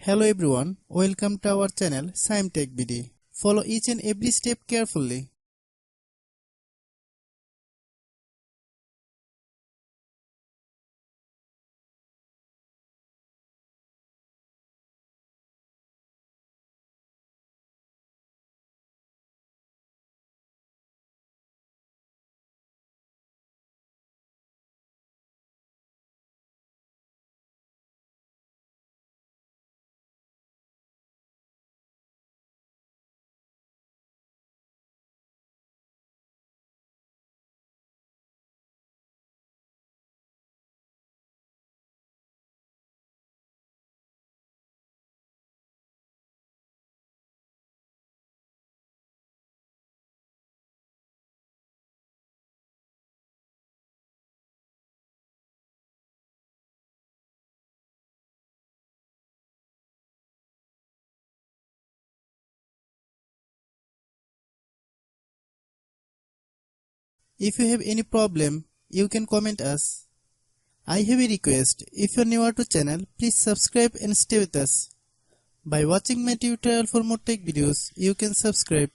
Hello everyone, welcome to our channel Shaem TechBD. Follow each and every step carefully. If you have any problem, you can comment us. I have a request, if you are newer to channel, please subscribe and stay with us. By watching my tutorial for more tech videos, you can subscribe